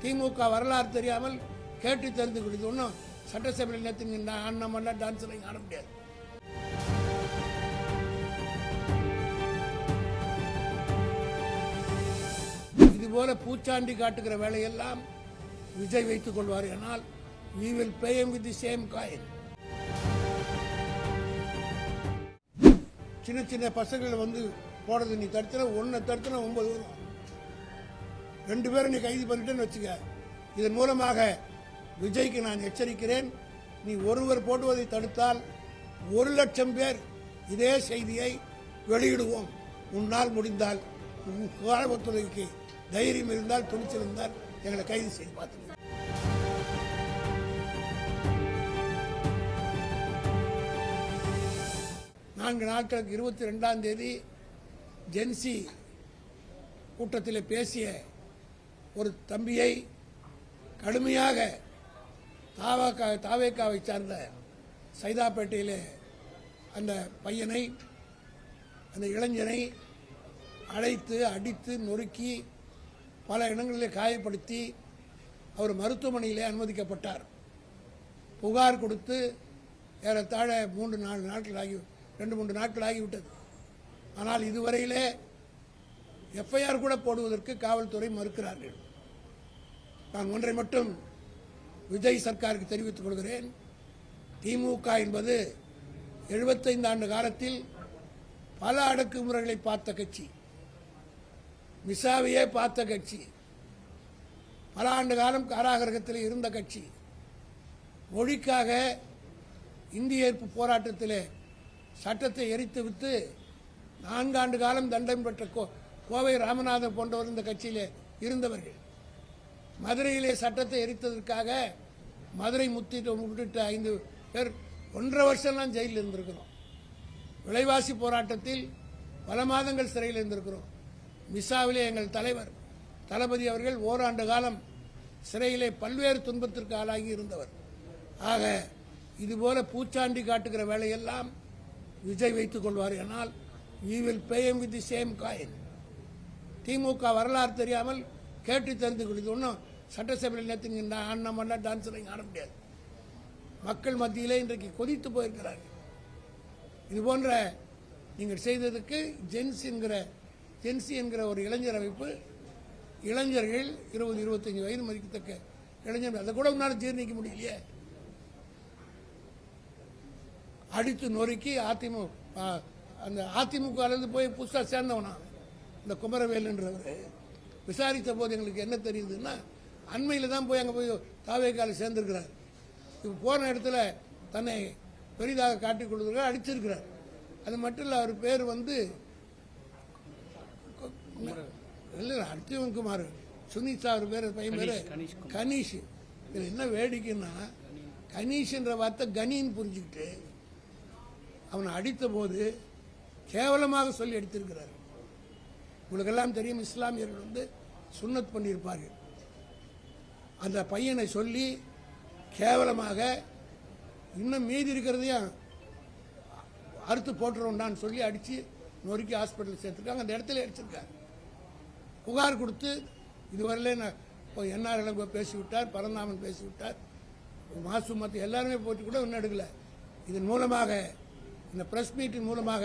திமுக வரலாறு தெரியாமல் கேட்டு தெரிந்து கொடுத்து ஒன்றும் சட்டசபையில் நேற்று அண்ணாமல்ல டான்ஸ்லையும் ஆட முடியாது. இதுபோல பூச்சாண்டி காட்டுகிற வேலையெல்லாம் விஜய் வைத்துக் கொள்வார். ஆனால் we will pay him with the same coin. சின்ன சின்ன பசங்களை வந்து போடுறது நீ தடுத்துனா ஒன்றை தடுத்துனா 9 வரும். 2 பேரும் நீ கைது பண்ணிட்டேன்னு வச்சுக்க. இதன் மூலமாக விஜய்க்கு நான் எச்சரிக்கிறேன், நீ ஒருவர் போடுவதை தடுத்தால் 1,00,000 பேர் இதே செய்தியை வெளியிடுவோம். உன்னால் முடிந்தால் காவல்துறைக்கு தைரியம் இருந்தால் துணிச்சல் இருந்தால் எங்களை கைது செய்து பார்த்துங்க. நான்கு நாட்களுக்கு 22ஆம் தேதி ஜென்சி கூட்டத்தில் பேசிய ஒரு தம்பியை கடுமையாக தாவேக்காவை சார்ந்த சைதாப்பேட்டையில் அந்த பையனை அந்த இளைஞனை அழைத்து அடித்து நொறுக்கி பல இடங்களில் காயப்படுத்தி அவர் மருத்துவமனையிலே அனுமதிக்கப்பட்டார். புகார் கொடுத்து ஏறத்தாழ 3-4 நாட்கள் 2-3 நாட்கள் ஆகிவிட்டது. ஆனால் இதுவரையிலே எஃப்ஐஆர் கூட போடுவதற்கு காவல்துறை மறுக்கிறார்கள். நான் ஒன்றை மட்டும் விஜய் சர்க்காருக்கு தெரிவித்துக் கொள்கிறேன், திமுக என்பது 75 ஆண்டு காலத்தில் பல அடக்குமுறைகளை பார்த்த கட்சி, மிசாவையே பார்த்த கட்சி, பல ஆண்டு காலம் காராகிரகத்தில் இருந்த கட்சி, மொழிக்காக இந்திய எதிர்ப்பு போராட்டத்தில் சட்டத்தை எரித்துவிட்டு 4 ஆண்டு காலம் தண்டனை பெற்ற கோவை ராமநாதன் போன்றவர் இந்த கட்சியில் இருந்தவர்கள். மதுரையிலே சட்டத்தை எரித்ததற்காக மதுரை முத்திட்ட 5 பேர் 1.5 வருஷம்லாம் ஜெயிலில் இருந்திருக்கிறோம். விலைவாசி போராட்டத்தில் பல மாதங்கள் சிறையில் இருந்திருக்கிறோம். மிசாவிலே எங்கள் தலைவர் தளபதி அவர்கள் ஓராண்டு காலம் சிறையிலே பல்வேறு துன்பத்திற்கு ஆளாகி இருந்தவர். ஆக இதுபோல பூச்சாண்டி காட்டுகிற வேலையெல்லாம் விஜய் வைத்துக் கொள்வார். ஆனால் we will pay him with the same coin. திமுக வரலாறு தெரியாமல் கேட்டு தெரிந்து கொடுத்து ஒன்றும் சட்டசபையில் நேற்று அண்ணாமல்ல டான்ஸ்லையும் ஆட முடியாது. மக்கள் மத்தியிலே இன்றைக்கு கொதித்து போயிருக்கிறார்கள். இது போன்ற நீங்கள் செய்ததுக்கு ஜென்சி என்கிற ஒரு இளைஞர் அமைப்பு, இளைஞர்கள் 20-25 வயது மதிக்கத்தக்க இளைஞர்கள், அதை கூட உன்னால் ஜீர்ணிக்க முடியலையே. அடித்து நொறுக்கி அந்த அதிமுக போய் புதுசாக சேர்ந்தவனா இந்த குமரவேலுன்றவர் விசாரித்த போது எங்களுக்கு என்ன தெரியுதுன்னா, அண்மையில் தான் போய் அங்கே போய் தாவேக்கால சேர்ந்திருக்கிறார். இப்போ போன இடத்துல தன்னை பெரிதாக காட்டிக் கொள்வதற்காக அடிச்சிருக்கிறார். அது மட்டும் இல்லை, அவர் பேர் வந்து இல்லை அர்ஜுன் குமார், சுனிதா அவர் பேர், பையன் பேர் கணீஷ். இதில் என்ன வேடிக்கைன்னா, கணீஷ்ன்ற வார்த்தை கனின்னு புரிஞ்சுக்கிட்டு அவனை அடித்த போது கேவலமாக சொல்லி அடித்திருக்கிறார். உங்களுக்கெல்லாம் தெரியும், இஸ்லாமியர்கள் வந்து சுன்னத் பண்ணியிருப்பார்கள். அந்த பையனை சொல்லி கேவலமாக இன்னும் மீதி இருக்கிறதையும் அறுத்து போட்டுருவோம்டான்னு சொல்லி அடித்து நொறுக்கி ஹாஸ்பிட்டல் சேர்த்துருக்காங்க. அந்த இடத்துல அடிச்சிருக்காங்க. புகார் கொடுத்து இதுவரையிலே என்ஆர் பேசிவிட்டார், பரந்தாமன் பேசிவிட்டார், மாசுமத்து எல்லாருமே போட்டு கூட ஒன்றும் எடுக்கல. இதன் மூலமாக இந்த பிரஸ் மீட்டின் மூலமாக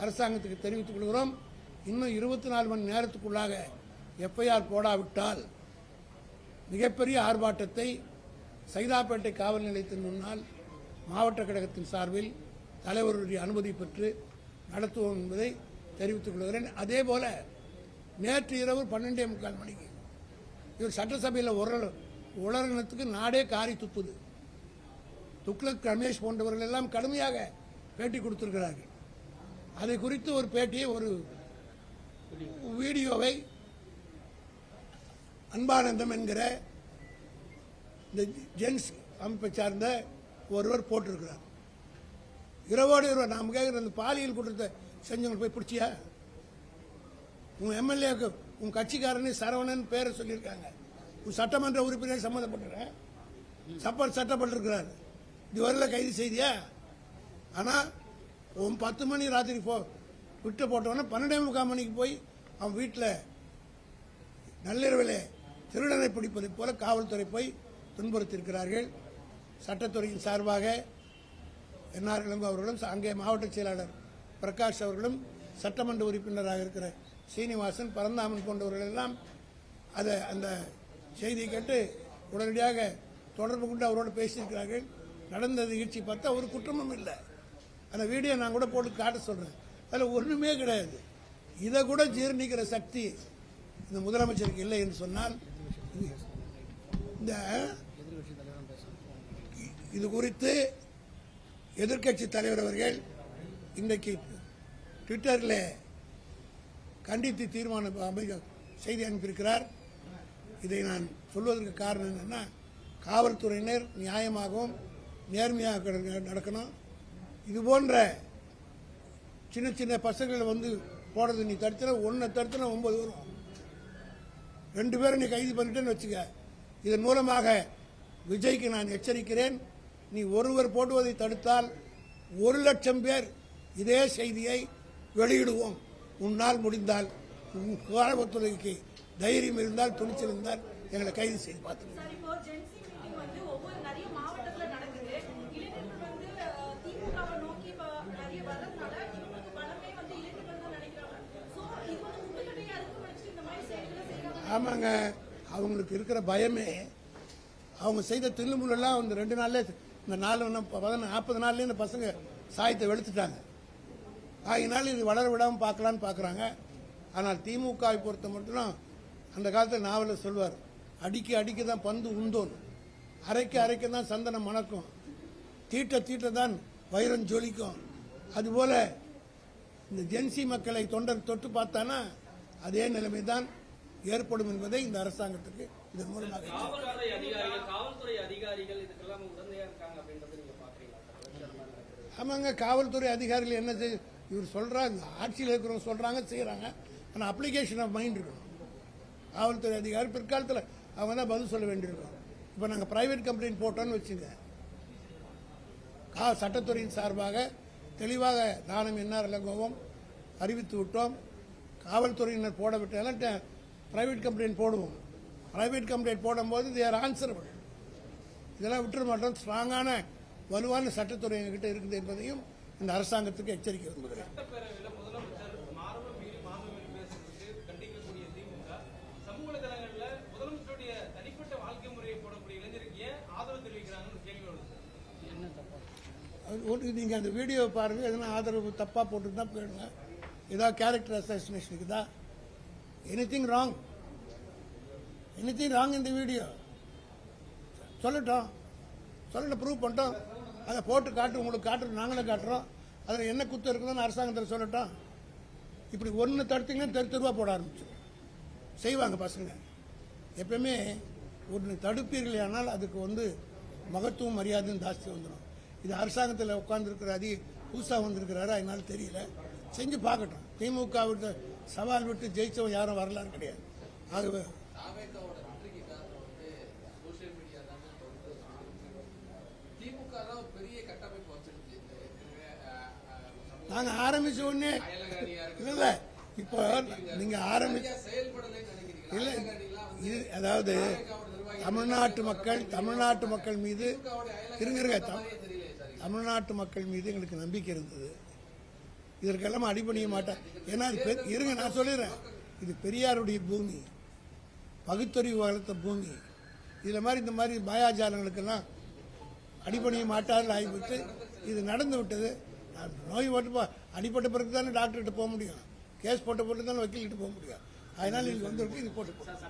அரசாங்கத்துக்கு தெரிவித்துக் கொள்கிறோம், இன்னும் 24 மணி நேரத்துக்குள்ளாக எஃப்ஐஆர் போடாவிட்டால் மிகப்பெரிய ஆர்ப்பாட்டத்தை சைதாப்பேட்டை காவல் நிலையத்தின் முன்னால் மாவட்ட கழகத்தின் சார்பில் தலைவருடைய அனுமதி பெற்று நடத்துவோம் என்பதை தெரிவித்துக் கொள்கிறேன். அதே போல நேற்று இரவு 12:45 மணிக்கு இவர் சட்டசபையில் உலகத்துக்கு நாடே காரி துப்புது. துக்ளக் ரமேஷ் போன்றவர்கள் எல்லாம் கடுமையாக பேட்டி கொடுத்திருக்கிறார்கள். அதை குறித்து ஒரு பேட்டியை, ஒரு வீடியோவை அன்பானந்தம் என்கிற இந்த ஜென்ஸ் அமைப்பை சார்ந்த ஒருவர் போட்டிருக்கிறார். இரவோடு இரவு நாம் கேட்குற அந்த பாலியல் குற்றத்தை செஞ்சவங்க போய் பிடிச்சியா? உன் எம்எல்ஏக்கு உன் கட்சிக்காரனே சரவணன் பேரை சொல்லியிருக்காங்க. உன் சட்டமன்ற உறுப்பினர் சம்மந்தப்பட்டிருக்க சட்டப்பட்டிருக்கிறார். இதுவரையில் கைது செய்தியா? ஆனால் 10 மணி ராத்திரி விட்டு போட்டவொன்னே 12:45 மணிக்கு போய் அவன் வீட்டில் நள்ளிரவில் திருடனை பிடிப்பதைப் போல காவல்துறை போய் துன்புறுத்தியிருக்கிறார்கள். சட்டத்துறையின் சார்பாக என்ஆர் இளங்கோ அவர்களும் அங்கே மாவட்ட செயலாளர் பிரகாஷ் அவர்களும் சட்டமன்ற உறுப்பினராக இருக்கிற சீனிவாசன் பரந்தாமன் போன்றவர்கள் எல்லாம் அந்த செய்தியை கேட்டு உடனடியாக தொடர்பு கொண்டு அவரோடு பேசியிருக்கிறார்கள். நடந்த நிகழ்ச்சி பார்த்தா ஒரு குற்றமும் இல்லை. அந்த வீடியோ நான் கூட போட்டு காட்ட சொல்றேன். அதில் ஒன்றுமே கிடையாது. இதை கூட ஜீர்ணிக்கிற சக்தி இந்த முதலமைச்சருக்கு இல்லை என்று சொன்னால் இந்த இது குறித்து எதிர்க்கட்சி தலைவர் அவர்கள் இன்றைக்கு ட்விட்டரில் கண்டித்து தீர்மானம் செய்தி அனுப்பியிருக்கிறார். இதை நான் சொல்வதற்கு காரணம் என்னன்னா, காவல்துறையினர் நியாயமாகவும் நேர்மையாக நடக்கணும். இது போன்ற சின்ன சின்ன பசங்களை வந்து போடுறது நீ தடுத்தன, ஒன்றை தடுத்தன 9 வரும். 2 பேரை நீ கைது பண்ணிட்டேன்னு வச்சுக்க. இதன் மூலமாக விஜய்க்கு நான் எச்சரிக்கிறேன். நீ ஒருவர் போடுவதை தடுத்தால் 1,00,000 பேர் இதே செய்தியை வெளியிடுவோம். உன்னால் முடிந்தால் காவல்துறைக்கு தைரியம் இருந்தால், துணிச்சல் இருந்தால் எங்களை கைது செய்து பார்த்து. ஆமாங்க, அவங்களுக்கு இருக்கிற பயமே அவங்க செய்த தில்லுமுள்ளெல்லாம் இந்த 2 நாள்ல இந்த 40 நாள்லேயே இந்த பசங்க சாயத்தை வெளுத்துட்டாங்க. ஆகினாலும் இது வளர விடாமல் பார்க்கலான்னு பார்க்குறாங்க. ஆனால் திமுகவை பொறுத்த மட்டும் அந்த காலத்தில் நாவலில் சொல்வார், அடிக்க அடிக்க தான் பந்து உந்தோன்னு, அரைக்க அரைக்க தான் சந்தனம் மணக்கும், தீட்ட தீட்ட தான் வைரம் ஜொலிக்கும். அதுபோல இந்த ஜென்சி மக்களை தொண்டர் தொட்டு பார்த்தானா அதே நிலைமை தான் ஏற்படும் என்பதை இந்த அரசாங்கத்துக்கு இதன் மூலமாக ஆமாங்க. காவல்துறை அதிகாரிகள் என்ன இவர் சொல்றாங்க, ஆட்சியில் இருக்கிறவங்க சொல்றாங்க, செய்யறாங்க. ஆனால் அப்ளிகேஷன் ஆஃப் மைண்ட் இருக்கணும். காவல்துறை அதிகாரி பிற்காலத்தில் அவங்க தான் பதில் சொல்ல வேண்டியிருக்கும். இப்போ நாங்கள் பிரைவேட் கம்ப்ளைண்ட் போட்டோன்னு வச்சுங்க, சட்டத்துறையின் சார்பாக தெளிவாக நானும் என்ஆர் இளங்கோவும் அறிவித்து விட்டோம். காவல்துறையினர் போட விட்டாலும் பிரைவேட் கம்ப்ளைண்ட் போடுவோம். பிரைவேட் கம்ப்ளைண்ட் போடும்போது தேர் ஆன்சரபிள். இதெல்லாம் விட்டுற மாட்டோம். ஸ்ட்ராங்கான வலுவான சட்டத்துறை எங்ககிட்ட இருக்குது என்பதையும் இந்த அரசாங்கத்துக்கு எச்சரிக்கை விரும்புகிறேன். நீங்க அந்த வீடியோ பாருங்க, எதனா ஆதரவு தப்பா போட்டுருந்தா போயிடுங்க. ஏதாவது கேரக்டர் அசாசினேஷன் இருக்குதா? எனிதிங் ராங் இந்த வீடியோ சொல்லட்டும், ப்ரூவ் பண்ணிட்டோம். அதை போட்டு காட்டு, உங்களுக்கு காட்டுறோம், நாங்களே காட்டுறோம். அதில் என்ன குத்தம் இருக்குதுன்னு அரசாங்கத்தில் சொல்லட்டும். இப்படி ஒன்று தடுத்தீங்கன்னா தெருவா போட ஆரம்பிச்சு செய்வாங்க பசங்க. எப்பவுமே ஒன்று தடுப்பீர்கள் ஆனால் அதுக்கு மகத்துவம் மரியாதையும் ஜாஸ்தி வந்துடும். இது அரசாங்கத்தில் உட்கார்ந்துருக்கிற புதுசாக வந்திருக்கிறாரு, அதனால தெரியல. செஞ்சு பார்க்கட்டும். திமுக விட்டு சவால் விட்டு ஜெயிச்சவன் யாரும் வரலான்னு கிடையாது. ஆகவே நாங்க ஆரம்பிச்ச உடனே இல்ல, இப்போ நீங்க இல்ல, அதாவது தமிழ்நாட்டு மக்கள் மீது தமிழ்நாட்டு மக்கள் மீது எங்களுக்கு நம்பிக்கை இருந்தது. இதற்கெல்லாம் அடிபணிய மாட்டேன். ஏன்னா இருங்க, நான் சொல்லிடுறேன், இது பெரியாருடைய பூமி, பகுத்தறிவு வளர்த்த பூமி. இந்த மாதிரி மாயாஜாலங்களுக்கெல்லாம் அடிபணிய மாட்டார்கள் ஆகிவிட்டு இது நடந்து விட்டது. நோய் அடிப்பட்ட பிறகு தானே டாக்டர்கிட்ட போக முடியும், கேஸ் போட்ட பிறகு தானே வக்கீல்கிட்ட போக முடியும். அதனால நீங்க இது போட்டு